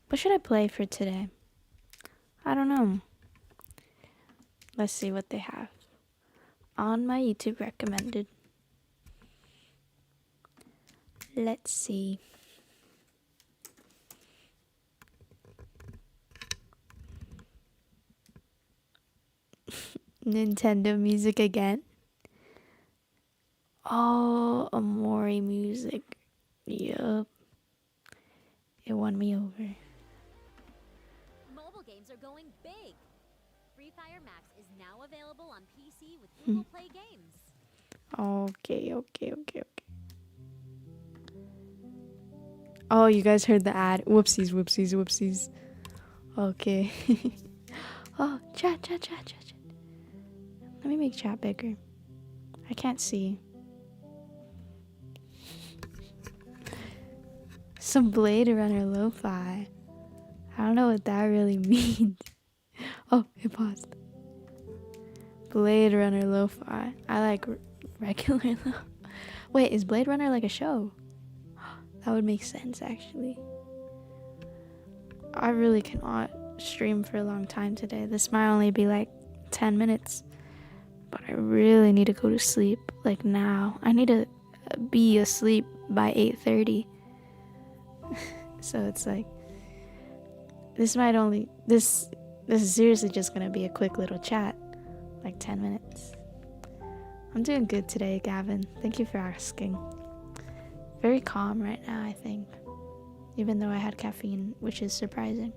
What should I play for today? I don't know. Let's see what they have on my YouTube recommended. Let's see. Nintendo music again. Oh, Amori music. Yup. It won me over. Mobile games are going big. Free Fire Max is now available on PC with Google Play Games. Okay. Oh, you guys heard the ad. Whoopsies. Okay. Oh, chat. Let me make chat bigger. I can't see. Some Blade Runner lo-fi. I don't know what that really means. Oh, it paused. Blade Runner lo-fi. I like regular Wait, is Blade Runner like a show? That would make sense, actually. I really cannot stream for a long time today. This might only be like 10 minutes. But I really need to go to sleep, like now. I need to be asleep by 8:30. So it's like, this is seriously just gonna be a quick little chat, like 10 minutes. I'm doing good today, Gavin. Thank you for asking. Very calm right now, I think. Even though I had caffeine, which is surprising.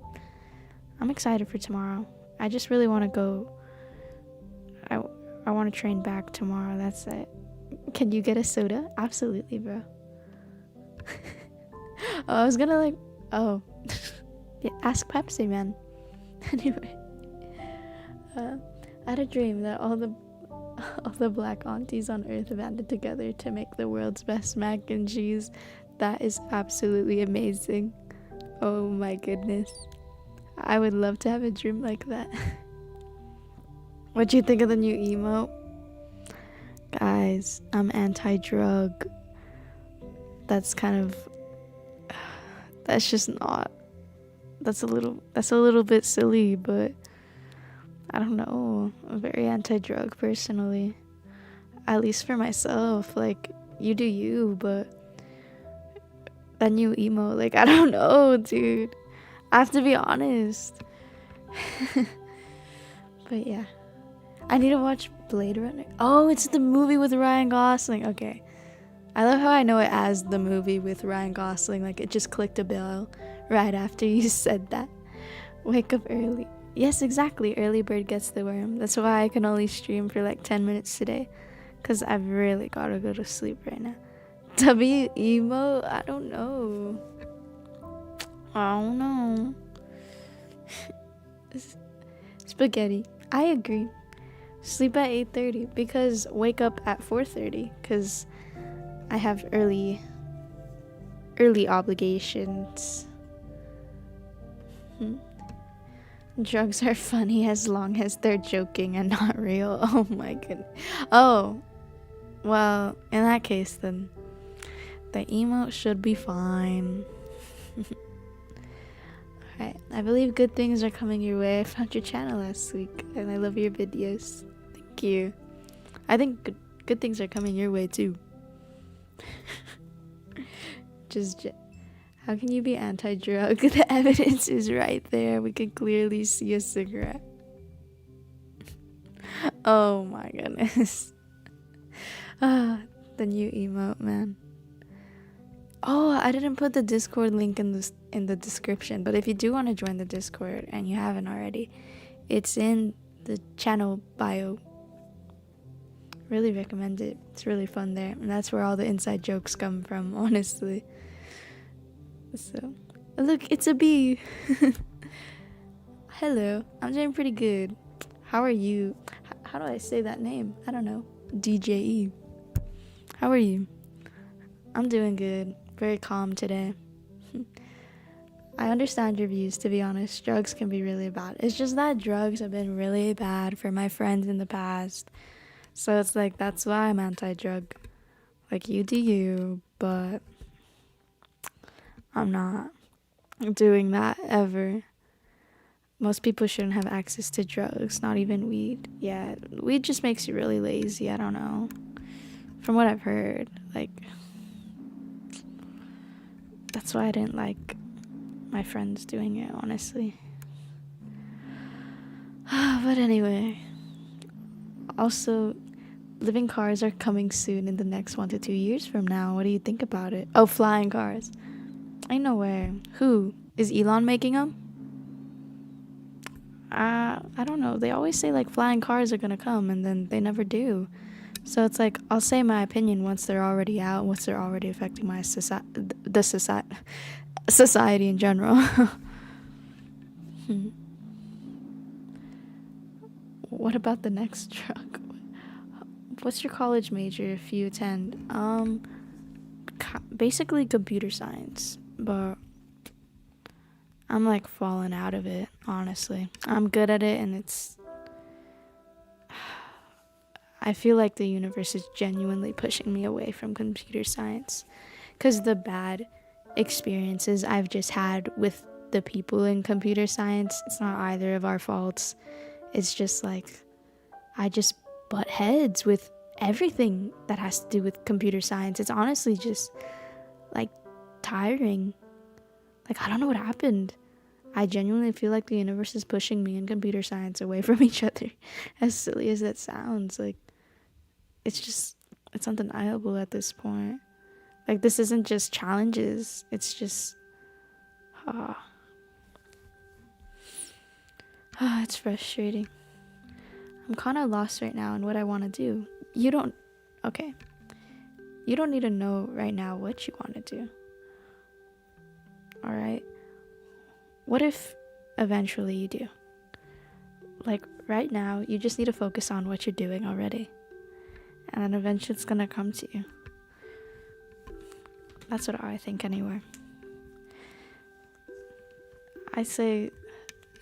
I'm excited for tomorrow. I just really want to go. I want to train back tomorrow. That's it. Can you get a soda? Absolutely, bro. Oh, I was gonna like. Oh. Yeah, ask Pepsi, man. Anyway. I had a dream that all the black aunties on earth banded together to make the world's best mac and cheese. That is absolutely amazing. Oh my goodness. I would love to have a dream like that. What'd you think of the new emote? Guys, I'm anti-drug. That's kind of... That's just not... That's a little bit silly, but... I don't know. I'm very anti-drug, personally. At least for myself. Like, you do you, but... That new emote, like, I don't know, dude. I have to be honest. But yeah. I need to watch Blade Runner. Oh, it's the movie with Ryan Gosling. Okay. I love how I know it as the movie with Ryan Gosling. Like, it just clicked a bell right after you said that. Wake up early. Yes, exactly. Early bird gets the worm. That's why I can only stream for like 10 minutes today. Because I've really got to go to sleep right now. W emo? I don't know. Spaghetti. I agree. Sleep at 8:30 because wake up at 4:30 because I have early obligations. Drugs are funny as long as they're joking and not real. Oh my goodness. Oh, well, in that case then the emote should be fine. Alright, I believe good things are coming your way. I found your channel last week and I love your videos. Thank you. I think good things are coming your way too. How can you be anti-drug? The evidence is right there. We can clearly see a cigarette. Oh my goodness. The new emote, man. Oh, I didn't put the Discord link in the description, but if you do want to join the Discord and you haven't already, it's in the channel bio. Really recommend it. It's really fun there, and that's where all the inside jokes come from, honestly. So, look, it's a bee. Hello, I'm doing pretty good. How are you? How do I say that name? I don't know. DJE. How are you? I'm doing good. Very calm today. I understand your views, to be honest. Drugs can be really bad. It's just that drugs have been really bad for my friends in the past. So it's like, that's why I'm anti-drug. Like, you do you, but I'm not. doing that ever. Most people shouldn't have access to drugs, not even weed. Yeah, weed just makes you really lazy. I don't know. From what I've heard, like, that's why I didn't like my friends doing it, honestly. But anyway, also, living cars are coming soon in the next 1 to 2 years from now. What do you think about it? Oh, flying cars. Ain't no way. Who? Is Elon making them? I don't know. They always say like flying cars are gonna come and then they never do. So it's like I'll say my opinion once they're already out, once they're already affecting my society in general. What about the next truck? What's your college major if you attend? Basically computer science, but I'm like falling out of it, honestly. I'm good at it and I feel like the universe is genuinely pushing me away from computer science because the bad experiences I've just had with the people in computer science, it's not either of our faults. It's just like I just butt heads with everything that has to do with computer science. It's honestly just like tiring. Like, I don't know what happened. I genuinely feel like the universe is pushing me and computer science away from each other. As silly as that sounds, like, it's undeniable at this point. Like, this isn't just challenges, it's just, it's frustrating. I'm kind of lost right now in what I want to do. Okay. You don't need to know right now what you want to do. Alright? What if eventually you do? Like, right now, you just need to focus on what you're doing already. And then eventually it's gonna come to you. That's what I think, anyway. I say,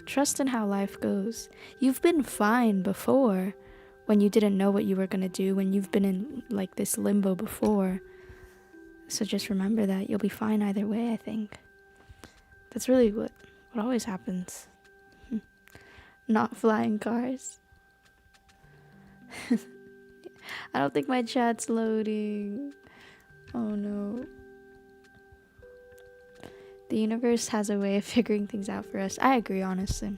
trust in how life goes. You've been fine before when you didn't know what you were gonna do, when you've been in, like, this limbo before. So just remember that you'll be fine either way, I think. That's really what always happens. Not flying cars. I don't think my chat's loading. Oh no. The universe has a way of figuring things out for us. I agree, honestly.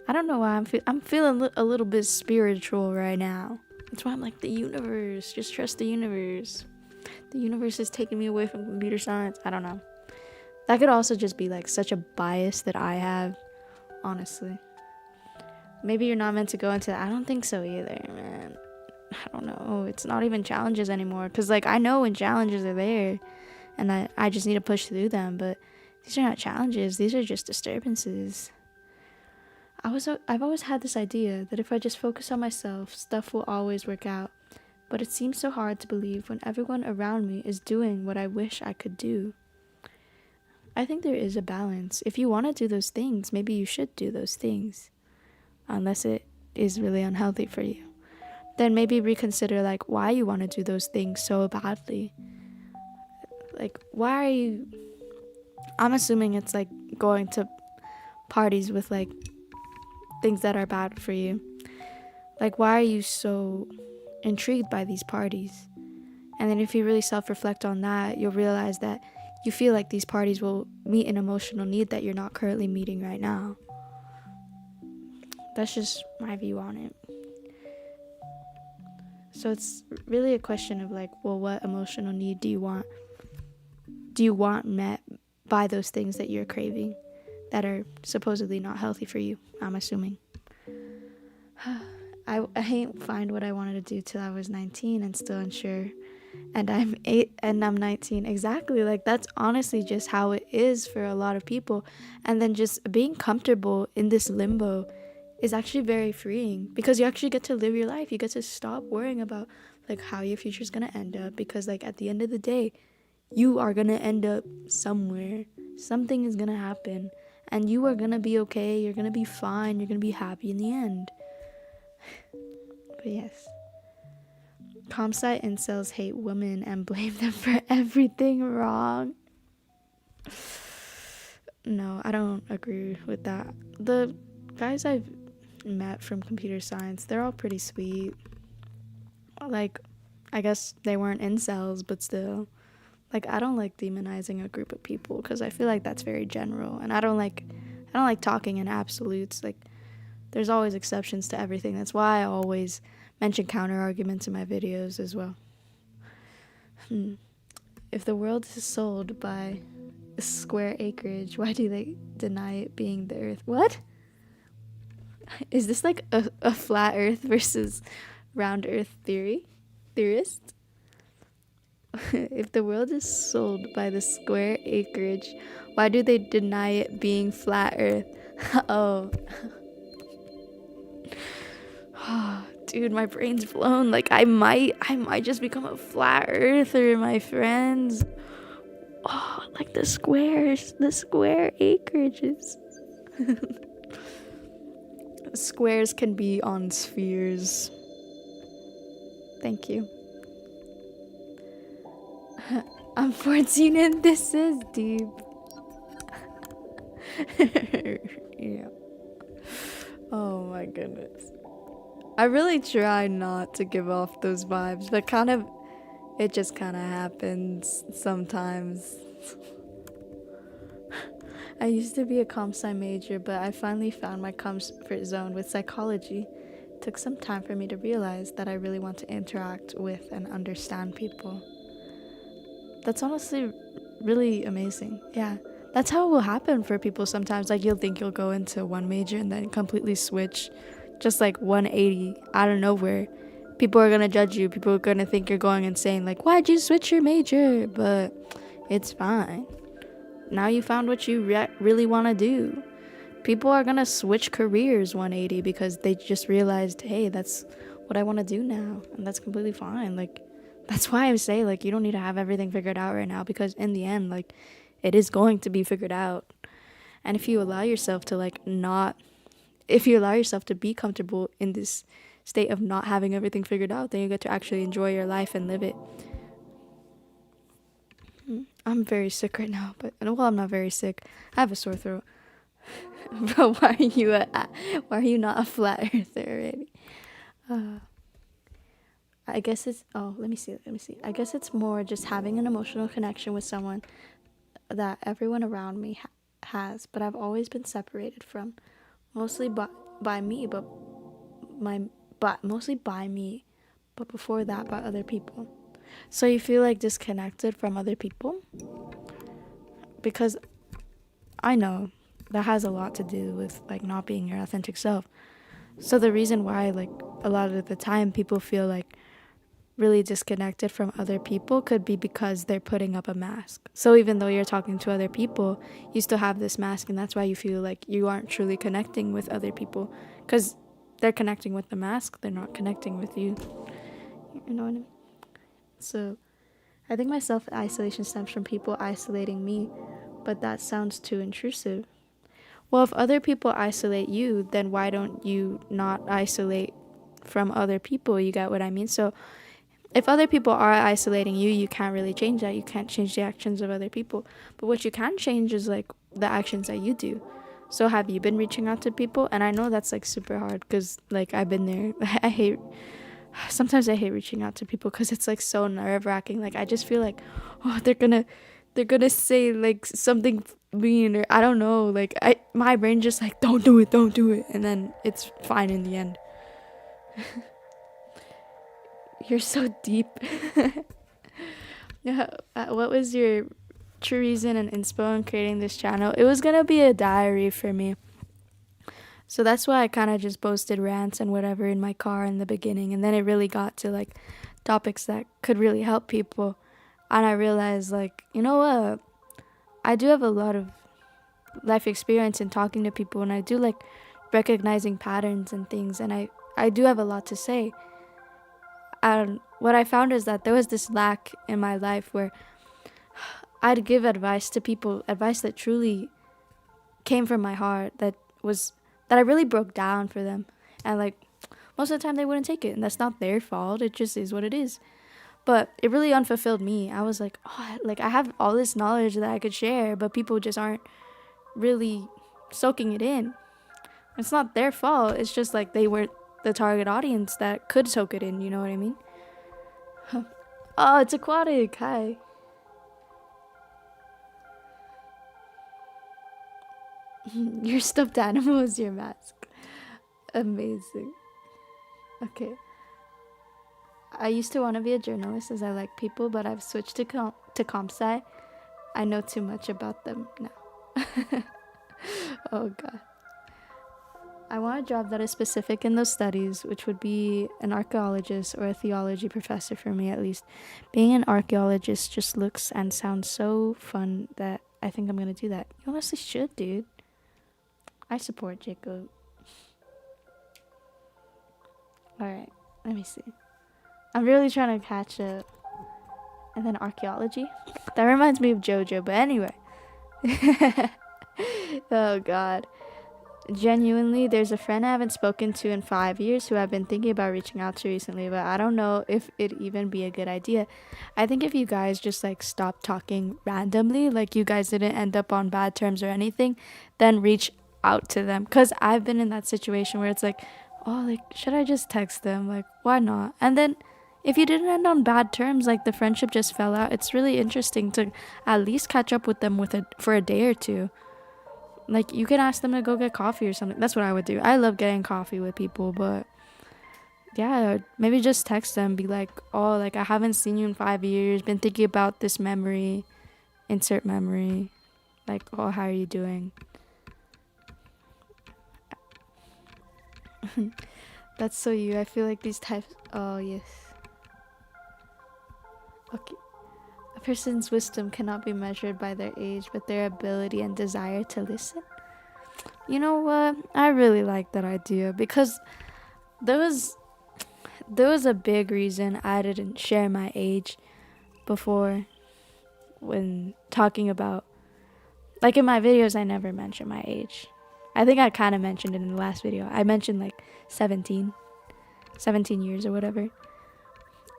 I don't know why I'm feeling a little bit spiritual right now. That's why I'm like, the universe. Just trust the universe. The universe is taking me away from computer science. I don't know. That could also just be like such a bias that I have, honestly. Maybe you're not meant to go into that. I don't think so either, man. I don't know. It's not even challenges anymore. Because, like, I know when challenges are there. And I just need to push through them. But these are not challenges. These are just disturbances. I've always had this idea that if I just focus on myself, stuff will always work out. But it seems so hard to believe when everyone around me is doing what I wish I could do. I think there is a balance. If you want to do those things, maybe you should do those things. Unless it is really unhealthy for you. Then maybe reconsider like why you want to do those things so badly. Like, why are you... I'm assuming it's like going to parties with like things that are bad for you. Like, why are you so intrigued by these parties? And then if you really self-reflect on that, you'll realize that you feel like these parties will meet an emotional need that you're not currently meeting right now. That's just my view on it. So it's really a question of like, well, what emotional need do you want? Do you want met by those things that you're craving that are supposedly not healthy for you? I'm assuming. I ain't find what I wanted to do till I was 19 and still unsure. And I'm 8 and I'm 19. Exactly. Like, that's honestly just how it is for a lot of people. And then just being comfortable in this limbo is actually very freeing because you actually get to live your life. You get to stop worrying about like how your future is going to end up, because like at the end of the day, you are going to end up somewhere. Something is going to happen and you are going to be okay. You're going to be fine. You're going to be happy in the end. But yes. Comsci incels hate women and blame them for everything wrong. No, I don't agree with that. The guys I've met from computer science, they're all pretty sweet. Like, I guess they weren't incels, but still. Like, I don't like demonizing a group of people because I feel like that's very general, and I don't like talking in absolutes. Like, there's always exceptions to everything. That's why I always mention counter arguments in my videos as well. If the world is sold by a square acreage, why do they deny it being the earth? What? Is this like a flat earth versus round earth theorist? If the world is sold by the square acreage, why do they deny it being flat earth? Oh. Dude, my brain's blown. Like, I might just become a flat earther, my friends. Oh, like the square acreages. Squares can be on spheres. Thank you. I'm 14 and this is deep. Yeah. Oh my goodness. I really try not to give off those vibes, but it just kind of happens sometimes. I used to be a comp sci major, but I finally found my comfort zone with psychology. It took some time for me to realize that I really want to interact with and understand people. That's honestly really amazing. Yeah. That's how it will happen for people sometimes. Like, you'll think you'll go into one major and then completely switch, just like 180 out of nowhere. People are gonna judge you. People are gonna think you're going insane. Like, why'd you switch your major? But it's fine. Now you found what you really want to do. People are gonna switch careers 180 because they just realized, hey, that's what I want to do now, and that's completely fine. Like, that's why I say, like, you don't need to have everything figured out right now, because in the end, like, it is going to be figured out. And if you allow yourself to be comfortable in this state of not having everything figured out, then you get to actually enjoy your life and live it. I'm very sick right now, but well, I'm not very sick. I have a sore throat. But why are you not a flat earther already? I guess it's let me see. I guess it's more just having an emotional connection with someone that everyone around me has, but I've always been separated from, mostly by me, but mostly by me, but before that by other people. So you feel like disconnected from other people? Because I know that has a lot to do with like not being your authentic self. So the reason why, like, a lot of the time people feel like really disconnected from other people could be because they're putting up a mask. So even though you're talking to other people, you still have this mask, and that's why you feel like you aren't truly connecting with other people, because they're connecting with the mask, they're not connecting with you. You know what I mean? So I think my self-isolation stems from people isolating me, but that sounds too intrusive. Well, if other people isolate you, then why don't you not isolate from other people? You get what I mean? So if other people are isolating you, you can't really change that. You can't change the actions of other people. But what you can change is like the actions that you do. So have you been reaching out to people? And I know that's like super hard because like I've been there. Sometimes I hate reaching out to people because it's like so nerve-wracking. Like, I just feel like, oh, they're gonna say like something mean, or I don't know. Like, my brain just like, don't do it, and then it's fine in the end. You're so deep. Yeah. What was your true reason and inspo in creating this channel? It was gonna be a diary for me. So that's why I kind of just posted rants and whatever in my car in the beginning. And then it really got to like topics that could really help people. And I realized, like, you know what? I do have a lot of life experience in talking to people. And I do like recognizing patterns and things. And I do have a lot to say. And what I found is that there was this lack in my life where I'd give advice to people, advice that truly came from my heart, that I really broke down for them. And like most of the time they wouldn't take it, and that's not their fault. It just is what it is. But it really unfulfilled me. I was like, oh, like I have all this knowledge that I could share, but people just aren't really soaking it in. It's not their fault. It's just like they were the target audience that could soak it in. You know what I mean? Oh, it's aquatic. Hi. Your stuffed animal is your mask. Amazing. Okay. I used to want to be a journalist as I like people, but I've switched to comp sci. I know too much about them now. Oh god. I want a job that is specific in those studies, which would be an archaeologist or a theology professor for me at least. Being an archaeologist just looks and sounds so fun that I think I'm gonna do that. You honestly should, dude. I support Jacob. Alright, let me see. I'm really trying to catch up. And then archaeology. That reminds me of JoJo, but anyway. Oh god. Genuinely, there's a friend I haven't spoken to in 5 years who I've been thinking about reaching out to recently, but I don't know if it'd even be a good idea. I think if you guys just like stop talking randomly, like you guys didn't end up on bad terms or anything, then reach out to them. Because I've been in that situation where it's like, oh, like, should I just text them? Like, why not? And then if you didn't end on bad terms, like the friendship just fell out, it's really interesting to at least catch up with them for a day or two. Like, you can ask them to go get coffee or something. That's what I would do. I love getting coffee with people, but yeah, maybe just text them. Be like, oh, like, I haven't seen you in 5 years. Been thinking about this memory. Insert memory. Like, oh, how are you doing? That's so you. I feel like these types. Oh, yes. Okay. A person's wisdom cannot be measured by their age, but their ability and desire to listen. You know what? I really like that idea because there was a big reason I didn't share my age before when talking about, like, in my videos I never mention my age. I think I kind of mentioned it in the last video. I mentioned like 17 years or whatever.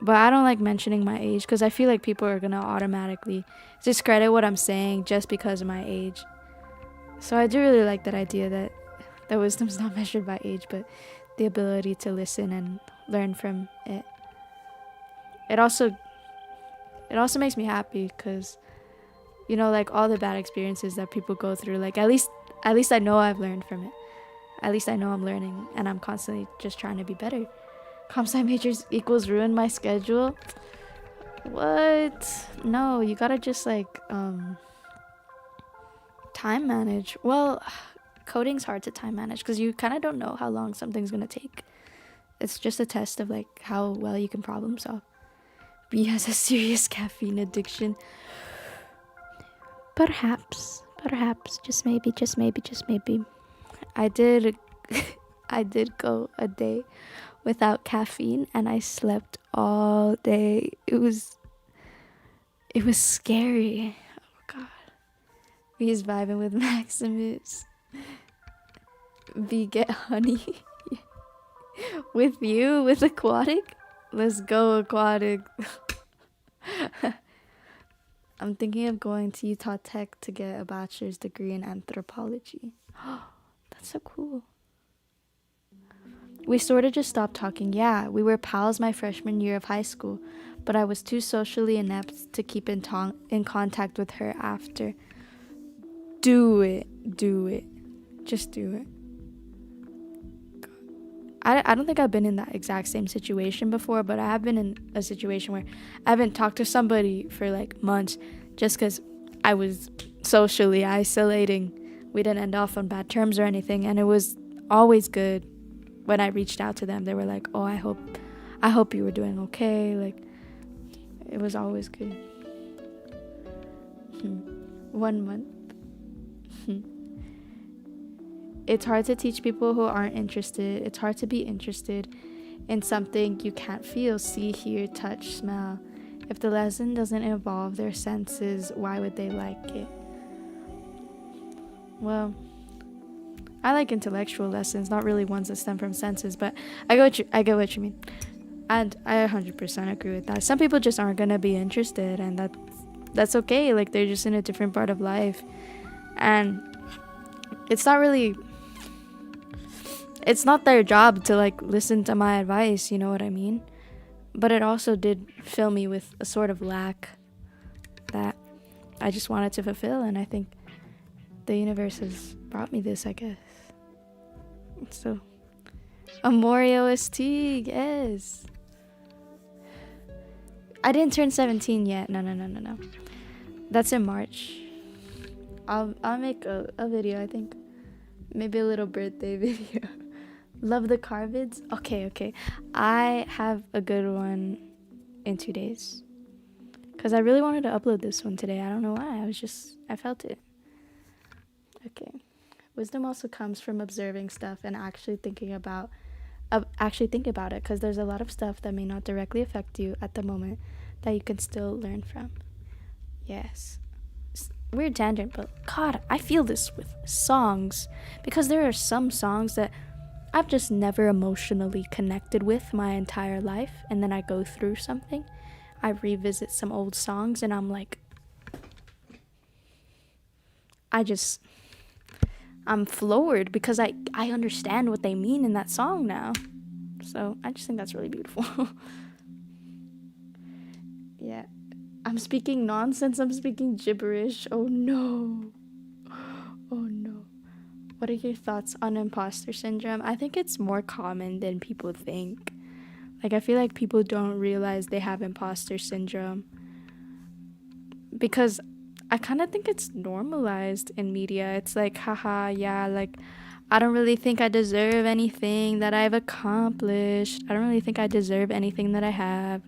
But I don't like mentioning my age because I feel like people are gonna automatically discredit what I'm saying just because of my age. So I do really like that idea that wisdom's not measured by age, but the ability to listen and learn from it. It also makes me happy because, you know, like all the bad experiences that people go through, like at least I know I've learned from it. At least I know I'm learning and I'm constantly just trying to be better. Comp sci majors equals ruin my schedule. What? No, you gotta just like time manage. Well, coding's hard to time manage because you kind of don't know how long something's gonna take. It's just a test of like how well you can problem solve. B has a serious caffeine addiction. Perhaps, just maybe. I did go a day without caffeine and I slept all day. It was scary. Oh god. He's vibing with Maximus. B get honey. With you? With Aquatic? Let's go, Aquatic. I'm thinking of going to Utah Tech to get a bachelor's degree in anthropology. That's so cool. We sort of just stopped talking. Yeah, we were pals my freshman year of high school, but I was too socially inept to keep in contact with her after. Do it. Just do it. I don't think I've been in that exact same situation before, but I have been in a situation where I haven't talked to somebody for like months just because I was socially isolating. We didn't end off on bad terms or anything, and it was always good when I reached out to them. They were like, oh, I hope you were doing okay. Like, it was always good. 1 month. It's hard to teach people who aren't interested. It's hard to be interested in something you can't feel, see, hear, touch, smell. If the lesson doesn't involve their senses, why would they like it? Well, I like intellectual lessons, not really ones that stem from senses, but I get what you mean. And I 100% agree with that. Some people just aren't going to be interested, and that's okay. Like, they're just in a different part of life. And it's not really, it's not their job to like listen to my advice, you know what I mean? But it also did fill me with a sort of lack that I just wanted to fulfill, and I think the universe has brought me this, I guess. So, Amori OST, yes. I didn't turn 17 yet. No. That's in March. I'll make a video, I think. Maybe a little birthday video. Love the car vids? Okay. I have a good one in 2 days. Because I really wanted to upload this one today. I don't know why. I felt it. Okay. Wisdom also comes from observing stuff and actually thinking about it, because there's a lot of stuff that may not directly affect you at the moment that you can still learn from. Yes. Weird tangent, but God, I feel this with songs, because there are some songs that I've just never emotionally connected with my entire life, and then I go through something, I revisit some old songs, and I'm like, I'm floored, because I understand what they mean in that song now. So I just think that's really beautiful. Yeah. I'm speaking nonsense. I'm speaking gibberish. Oh no. Oh no. What are your thoughts on imposter syndrome? I think it's more common than people think. Like, I feel like people don't realize they have imposter syndrome, because I kind of think it's normalized in media. It's like, haha, yeah, like, I don't really think I deserve anything that I've accomplished. I don't really think I deserve anything that I have.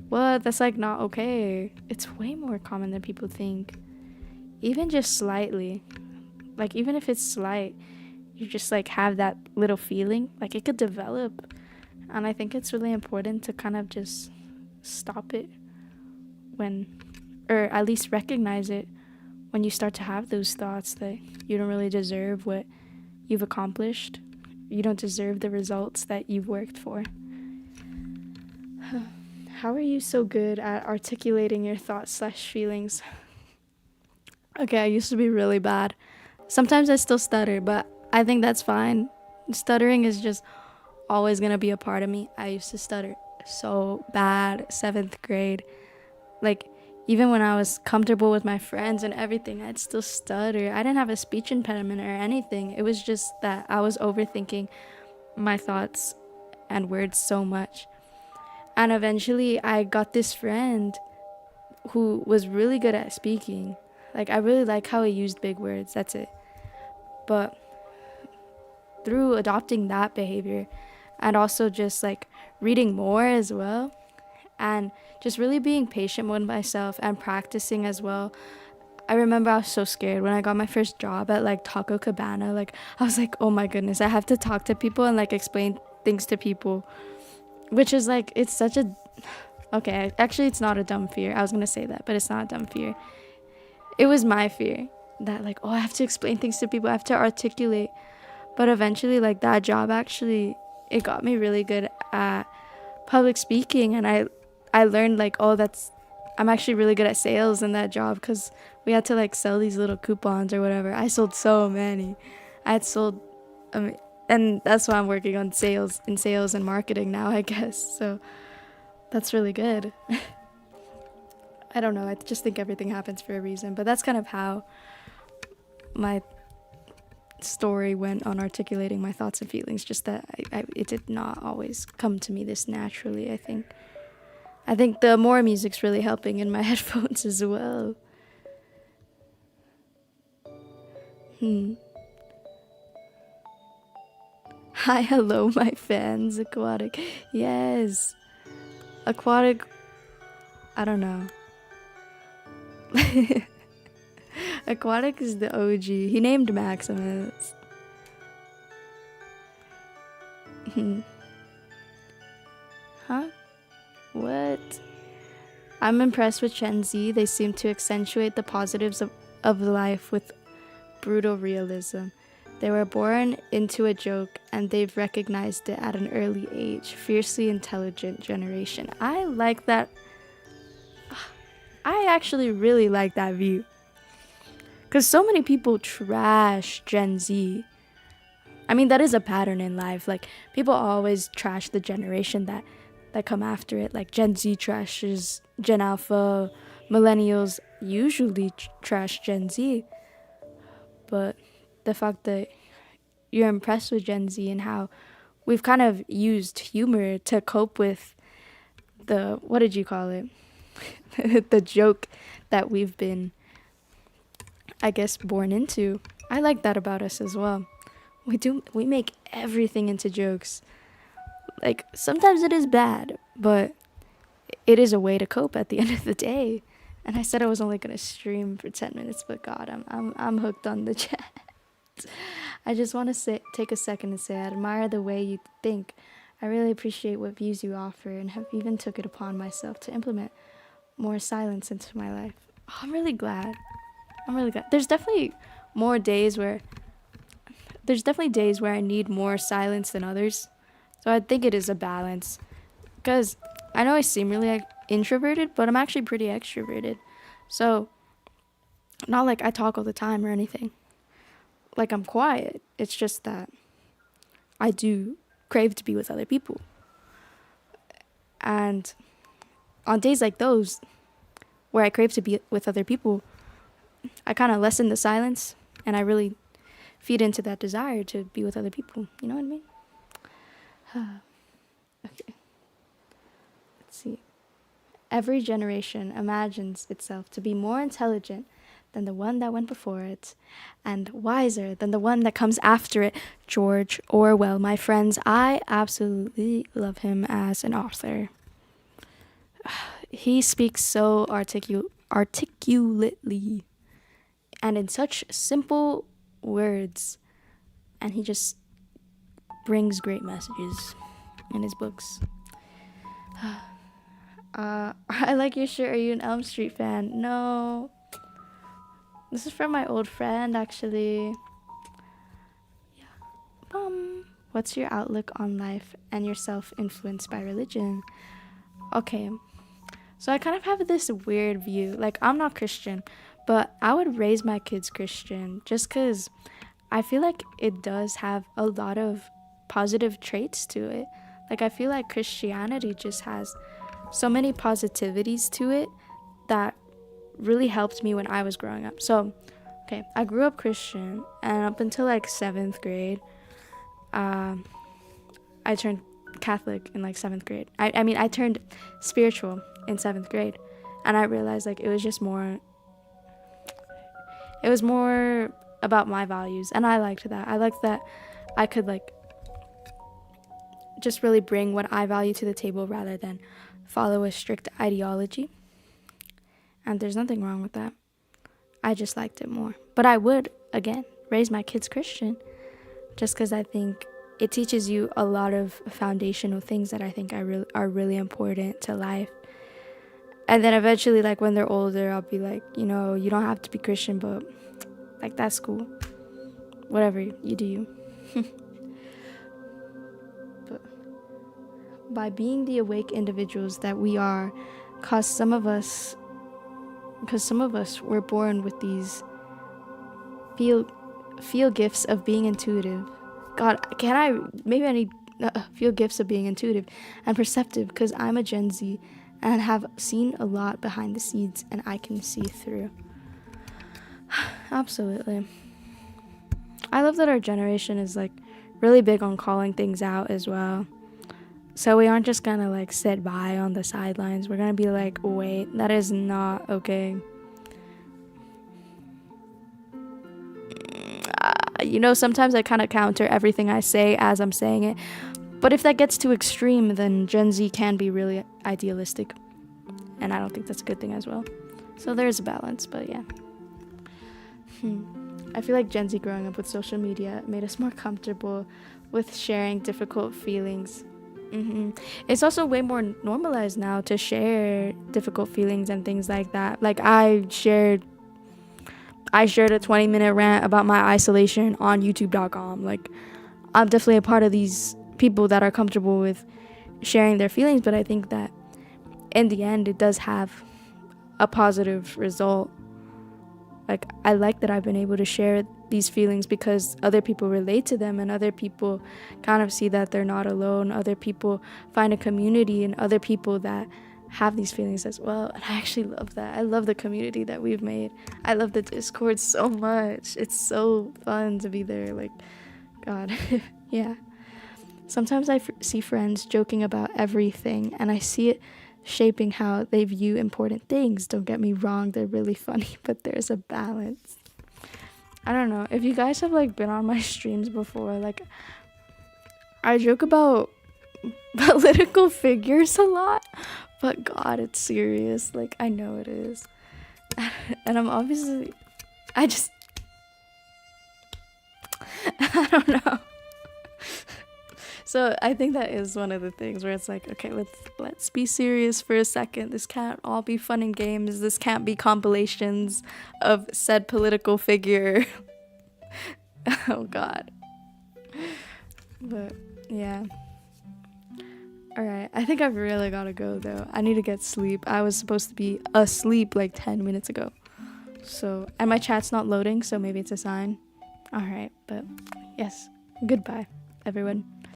What? That's like not okay. It's way more common than people think. Even just slightly. Like, even if it's slight, you just like have that little feeling. Like, it could develop. And I think it's really important to kind of just stop it or at least recognize it when you start to have those thoughts that you don't really deserve what you've accomplished. You don't deserve the results that you've worked for. How are you so good at articulating your thoughts/feelings? Okay, I used to be really bad. Sometimes I still stutter, but I think that's fine. Stuttering is just always gonna be a part of me. I used to stutter so bad, 7th grade. Like, even when I was comfortable with my friends and everything, I'd still stutter. I didn't have a speech impediment or anything. It was just that I was overthinking my thoughts and words so much. And eventually I got this friend who was really good at speaking. Like, I really like how he used big words, that's it. But through adopting that behavior, and also just like reading more as well, and just really being patient with myself and practicing as well. I remember I was so scared when I got my first job at like Taco Cabana. Like, I was like, oh my goodness, I have to talk to people and like explain things to people, which is like, it's such a, okay, actually it's not a dumb fear. I was gonna say that, but it's not a dumb fear. It was my fear that like, oh, I have to explain things to people, I have to articulate. But eventually, like, that job actually, it got me really good at public speaking, and I learned like, oh, I'm actually really good at sales in that job, because we had to like sell these little coupons or whatever. I sold so many. I had sold, and that's why I'm working on sales and marketing now, I guess. So that's really good. I don't know. I just think everything happens for a reason, but that's kind of how my story went on articulating my thoughts and feelings. Just that it did not always come to me this naturally. I think the more music's really helping in my headphones as well. Hi, hello, my fans. Aquatic. Yes. Aquatic. I don't know. Aquatic is the OG. He named Maximus. Huh? What? I'm impressed with Gen Z. They seem to accentuate the positives of life with brutal realism. They were born into a joke, and they've recognized it at an early age. Fiercely intelligent generation. I like that. I actually really like that view. Because so many people trash Gen Z. I mean, that is a pattern in life. Like, people always trash the generation that come after it. Like, Gen Z trashes Gen Alpha. Millennials usually trash Gen Z. But the fact that you're impressed with Gen Z and how we've kind of used humor to cope with the, what did you call it? The joke that we've been, I guess, born into. I like that about us as well. We make everything into jokes. Like, sometimes it is bad, but it is a way to cope at the end of the day. And I said I was only gonna stream for 10 minutes, but God, I'm hooked on the chat. I just want to take a second and say I admire the way you think. I really appreciate what views you offer and have even took it upon myself to implement more silence into my life. Oh, I'm really glad. There's definitely days where I need more silence than others. So I think it is a balance. Because I know I seem really like, introverted, but I'm actually pretty extroverted. So, not like I talk all the time or anything. Like, I'm quiet. It's just that I do crave to be with other people. And on days like those, where I crave to be with other people, I kind of lessen the silence and I really feed into that desire to be with other people. You know what I mean? Okay. Let's see. Every generation imagines itself to be more intelligent than the one that went before it, and wiser than the one that comes after it. George Orwell, my friends, I absolutely love him as an author. He speaks so articulately and in such simple words, and he just brings great messages in his books. I like your shirt. Are you an Elm Street fan? No. This is from my old friend, actually. Yeah. What's your outlook on life and yourself influenced by religion? Okay. So I kind of have this weird view. Like, I'm not Christian, but I would raise my kids Christian just because I feel like it does have a lot of positive traits to it. Like, I feel like Christianity just has so many positivities to it that really helped me when I was growing up. So, okay, I grew up Christian, and up until like 7th grade, I turned Catholic in like 7th grade. I mean, I turned spiritual in 7th grade, and I realized like it was more about my values, and I liked that. I liked that I could like just really bring what I value to the table rather than follow a strict ideology. And there's nothing wrong with that. I just liked it more. But I would, again, raise my kids Christian just because I think it teaches you a lot of foundational things that I think are really important to life. And then eventually, like, when they're older, I'll be like, you know, you don't have to be Christian, but, like, that's cool. Whatever, you do you. But by being the awake individuals that we are, because some of us were born with these feel gifts of being intuitive. God, maybe I need feel gifts of being intuitive and perceptive, because I'm a Gen Z and have seen a lot behind the scenes and I can see through. Absolutely. I love that our generation is like really big on calling things out as well. So we aren't just gonna like sit by on the sidelines. We're gonna be like, wait, that is not okay. You know, sometimes I kind of counter everything I say as I'm saying it. But if that gets too extreme, then Gen Z can be really idealistic. And I don't think that's a good thing as well. So there's a balance, but yeah. I feel like Gen Z growing up with social media made us more comfortable with sharing difficult feelings. It's also way more normalized now to share difficult feelings and things like that. Like, I shared a 20-minute rant about my isolation on youtube.com. Like, I'm definitely a part of these people that are comfortable with sharing their feelings, but I think that in the end it does have a positive result. like I like that I've been able to share these feelings because other people relate to them, and other people kind of see that they're not alone. Other people find a community and other people that have these feelings as well. And I actually love that. I love the community that we've made. I love the Discord so much. It's so fun to be there. Like, God. Yeah. Sometimes I see friends joking about everything, and I see it shaping how they view important things. Don't get me wrong, they're really funny, but there's a balance. I don't know if you guys have like been on my streams before. Like, I joke about political figures a lot, but God, it's serious. Like, I know it is. And I'm obviously, I just, I don't know. So I think that is one of the things where it's like, okay, let's be serious for a second. This can't all be fun and games. This can't be compilations of said political figure. Oh God. But yeah. Alright, I think I've really gotta go though. I need to get sleep. I was supposed to be asleep like 10 minutes ago. So, and my chat's not loading, so maybe it's a sign. Alright, but yes. Goodbye, everyone.